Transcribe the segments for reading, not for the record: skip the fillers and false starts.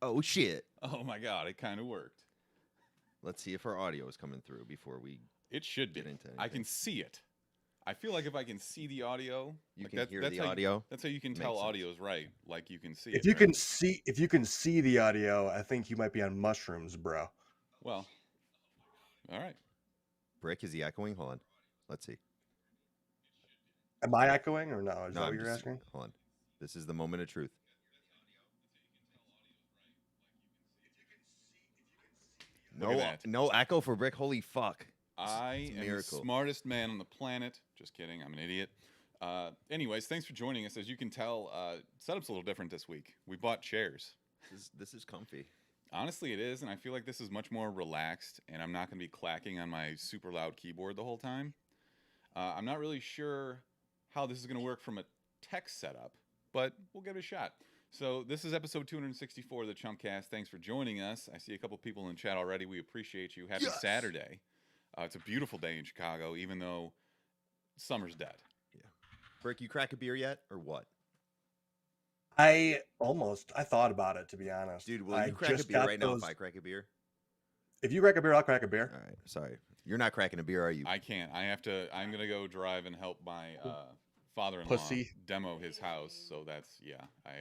Oh, shit. Oh my God, it kind of worked. Let's see if our audio is coming through before we It should be. get into anything. I can see it. I feel like if I can see the audio, You like can hear the how audio. that's how you can Makes tell sense. audio's right. Like you can see If it. you Right? can see the audio, I think you might be on mushrooms, bro. Well, all right. Brick, is he echoing? Hold on. Let's see. Am I echoing or no? Is No, that what I'm you're just asking? hold on. This is the moment of truth. Look at No, that. no echo for Brick. Holy fuck! I It's a am the miracle. smartest man on the planet. Just kidding. I'm an idiot. Anyways, thanks for joining us. As you can tell, setup's a little different this week. We bought chairs. This is comfy. Honestly, it is, and I feel like this is much more relaxed, and I'm not going to be clacking on my super loud keyboard the whole time. I'm not really sure how this is going to work from a tech setup, but we'll give it a shot. So this is episode 264 of the Chumpcast. Thanks for joining us. I see a couple people in chat already. We appreciate you. Happy Yes. Saturday. It's a beautiful day in Chicago, even though summer's dead. Brick, you crack a beer yet, or what? I thought about it, to be honest. Dude, will I you crack a just beer got right now those- if I crack a beer? If you crack a beer, I'll crack a beer. All right. Sorry. You're not cracking a beer, are you? I can't. I have to. I'm gonna go drive and help my father-in-law Pussy. demo his house. So that's I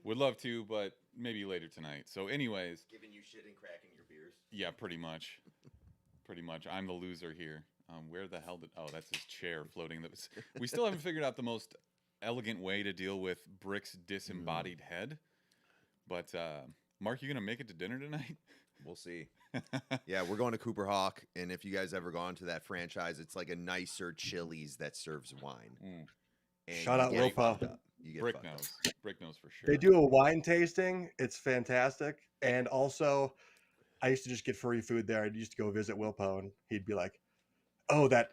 would love to, but maybe later tonight. So, anyways, Giving you shit and cracking your beers. yeah, pretty much. Pretty much. I'm the loser here. Where the hell did? Oh, that's his chair floating. We still haven't figured out the most elegant way to deal with Brick's disembodied head. But Mark, you gonna make it to dinner tonight? We'll see. Yeah, we're going to Cooper Hawk, and if you guys ever gone to that franchise, it's like a nicer Chili's that serves wine. Mm. And Shout you out get Will fucked Puff. up. You get Brick fucked up. knows. Brick knows for sure. They do a wine tasting. It's fantastic. And also, I used to just get free food there. I used to go visit Wilpo, and he'd be like, "Oh, that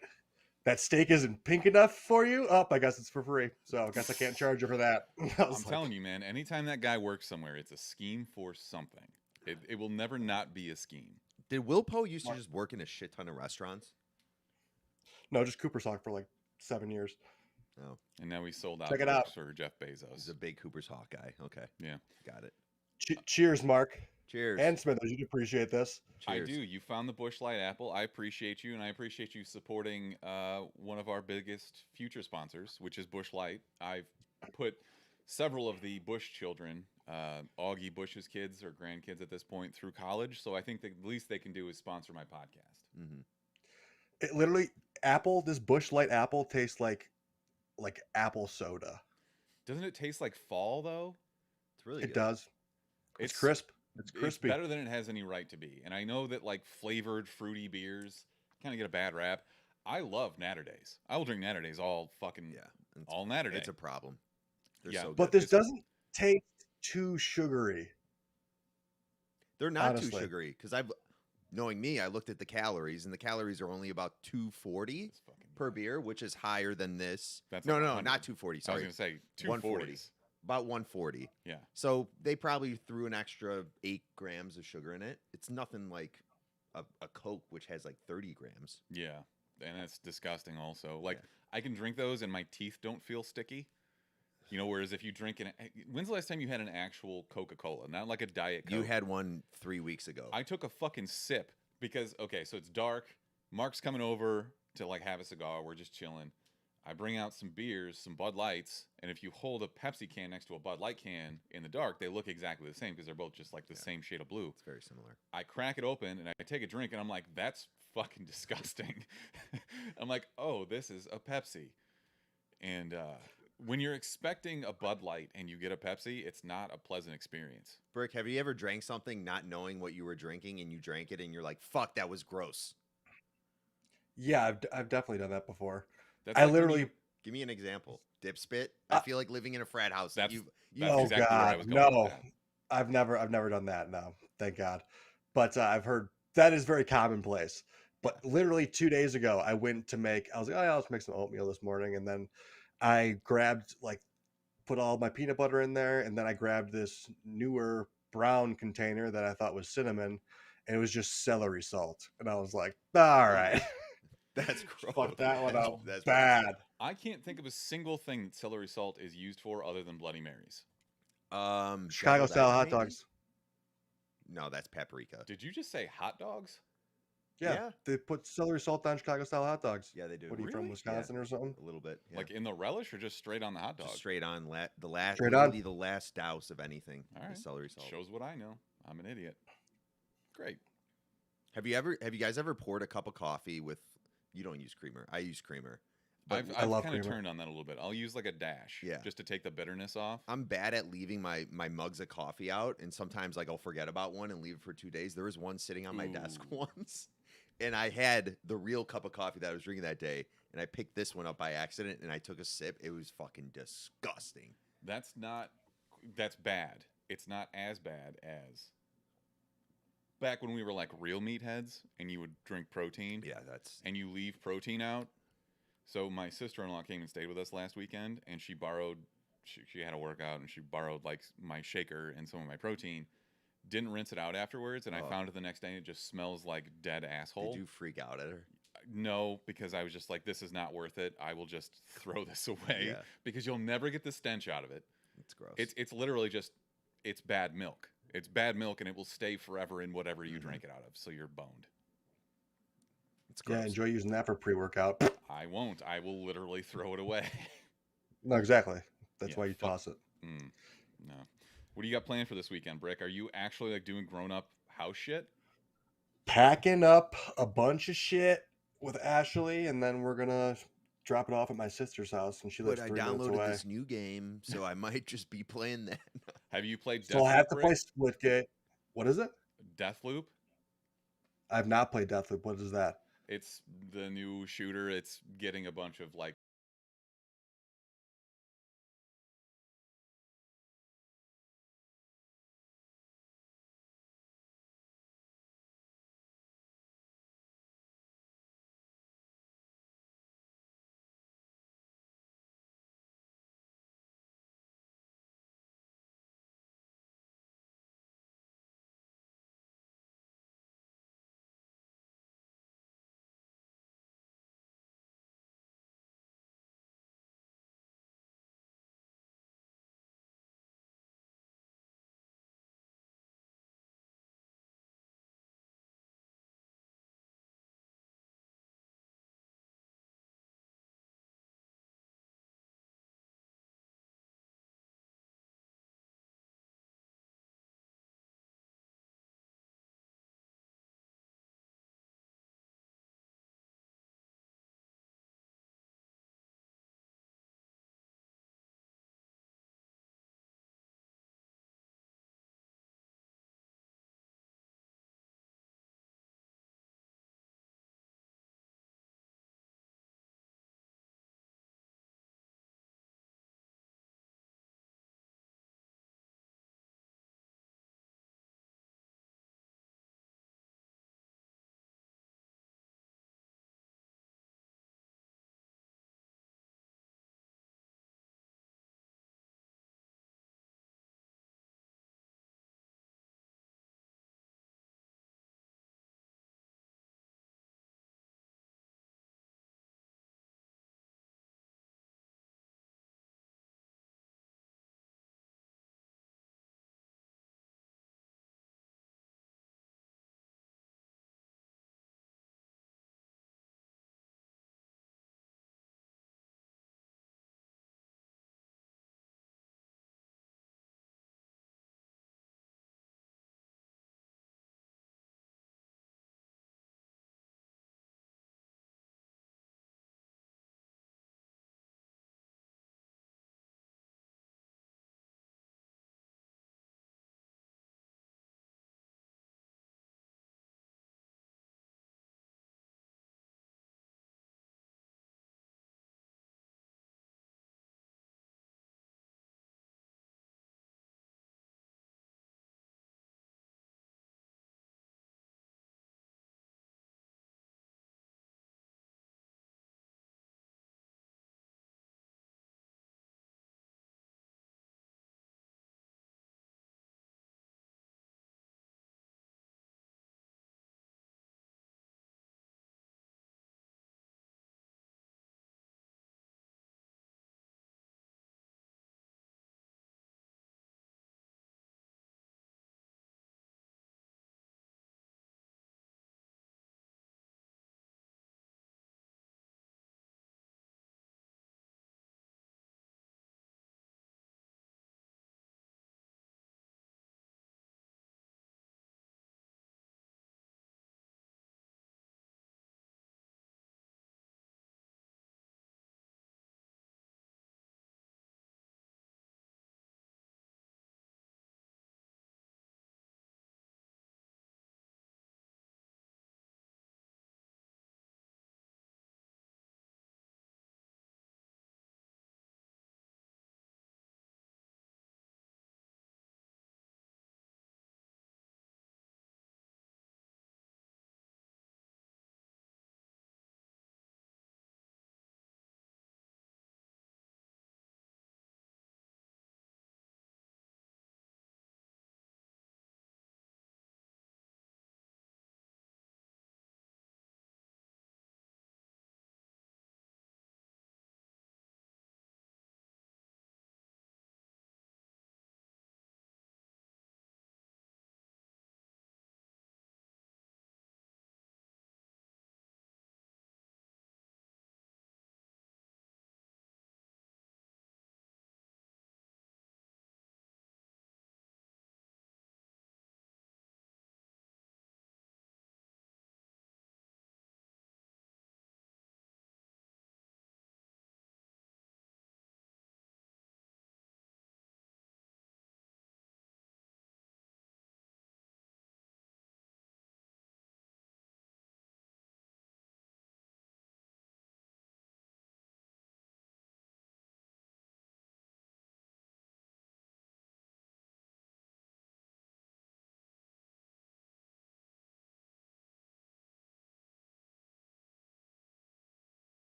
steak isn't pink enough for you? Oh, I guess it's for free. So I guess I can't charge you for that." I'm telling you, man. Anytime that guy works somewhere, it's a scheme for something. It will never not be a scheme. Did Wilpo used to just work in a shit ton of restaurants? No, just Cooper's Hawk for like 7 years. Oh, And now he sold out. Check it works out. for Jeff he's Bezos. a big Cooper's Hawk guy. Okay, Yeah, got it. Cheers, Mark. Cheers. And Smithers, you'd appreciate this. Cheers. I do. You found the Busch Light apple. I appreciate you, and I appreciate you supporting one of our biggest future sponsors, which is Busch Light. I've put several of the Busch children, Augie Bush's kids or grandkids at this point, through college. So I think the least they can do is sponsor my podcast. Mm-hmm. It literally, this Busch Light apple tastes like apple soda. Doesn't it taste like fall though? It's really It good. does. It's crisp. It's crispy. It's better than it has any right to be. And I know that like flavored fruity beers kind of get a bad rap. I love Natter Days. I will drink Natter Days all fucking Yeah, all Natter Day. it's a problem. They're Yeah, so good. But this It's- doesn't taste too sugary. They're not too honestly. sugary because knowing me, I looked at the calories, and the calories are only about 240 It's fucking per beer, which is higher than this. That's no, like no, 100. not 240. I was Sorry, gonna say 140. 240s. About 140. Yeah. So they probably threw an extra 8 grams of sugar in it. It's nothing like a Coke, which has like 30 grams. Yeah. And that's disgusting also. Like Yeah. I can drink those and my teeth don't feel sticky. You know, whereas if you drink when's the last time you had an actual Coca-Cola? Not like a Diet Coke. You had one 3 weeks ago. I took a fucking sip because okay, so it's dark. Mark's coming over to like have a cigar. We're just chilling. I bring out some beers, some Bud Lights, and if you hold a Pepsi can next to a Bud Light can in the dark, they look exactly the same because they're both just like the same shade of blue. It's very similar. I crack it open and I take a drink and I'm like, that's fucking disgusting. I'm like, oh, this is a Pepsi. And when you're expecting a Bud Light and you get a Pepsi, it's not a pleasant experience. Brick, have you ever drank something not knowing what you were drinking, and you drank it and you're like, fuck, that was gross? Yeah, I've definitely done that before. That's I like when literally. you- Give me an example. Dip spit? I feel like living in a frat house. That's- you that's Oh exactly where I God, was going no! with that. I've never done that. No, thank God. But I've heard that is very commonplace. But literally 2 days ago, I went to make. I was like, oh yeah, let's make some oatmeal this morning, and then I grabbed put all my peanut butter in there, and then I grabbed this newer brown container that I thought was cinnamon, and it was just celery salt, and I was like, all right, That's gross. fuck that one up, That's bad. I can't think of a single thing that celery salt is used for other than Bloody Marys. Chicago deviled style eggs, hot maybe? dogs. No, that's paprika. Did you just say hot dogs? Yeah, Yeah. they put celery salt on Chicago style hot dogs. Yeah, they do. What are you from, Really? Wisconsin or something? A little bit. Yeah. Like in the relish or just straight on the hot dog? Just straight on the last, Straight on. literally the last douse of anything. All is right. celery salt. Shows what I know. I'm an idiot. Great. Have you guys ever poured a cup of coffee with? You don't use creamer. I use creamer. But I've love kind of creamer. turned on that a little bit. I'll use like a dash, Yeah. just to take the bitterness off. I'm bad at leaving my mugs of coffee out, and sometimes like I'll forget about one and leave it for 2 days. There was one sitting on my desk Ooh. once, and I had the real cup of coffee that I was drinking that day, and I picked this one up by accident, and I took a sip. It was fucking disgusting. That's bad. It's not as bad as back when we were like real meatheads and you would drink protein. Yeah, that's And you leave protein out. So my sister-in-law came and stayed with us last weekend, and she borrowed. She had a workout, and she borrowed like my shaker and some of my protein. Didn't rinse it out afterwards, and I found it the next day. And it just smells like dead asshole. Did you freak out at her? No, because I was just like, this is not worth it. I will just throw this away Yeah. because you'll never get the stench out of it. It's gross. It's literally just it's bad milk. It's bad milk, and it will stay forever in whatever you drink it out of. So you're boned. It's gross. Yeah, enjoy using that for pre-workout. I won't. I will literally throw it away. No, exactly. That's Yeah, why you fuck. toss it. No. What do you got planned for this weekend, Brick? Are you actually like doing grown-up house shit? Packing up a bunch of shit with Ashley, and then we're gonna drop it off at my sister's house, and she lives But I 3 minutes downloaded away. this new game, so I might just be playing that. Have you played So I have to Deathloop, play Splitgate. What is it? Deathloop? I've not played Deathloop. What is that? It's the new shooter. It's getting a bunch of like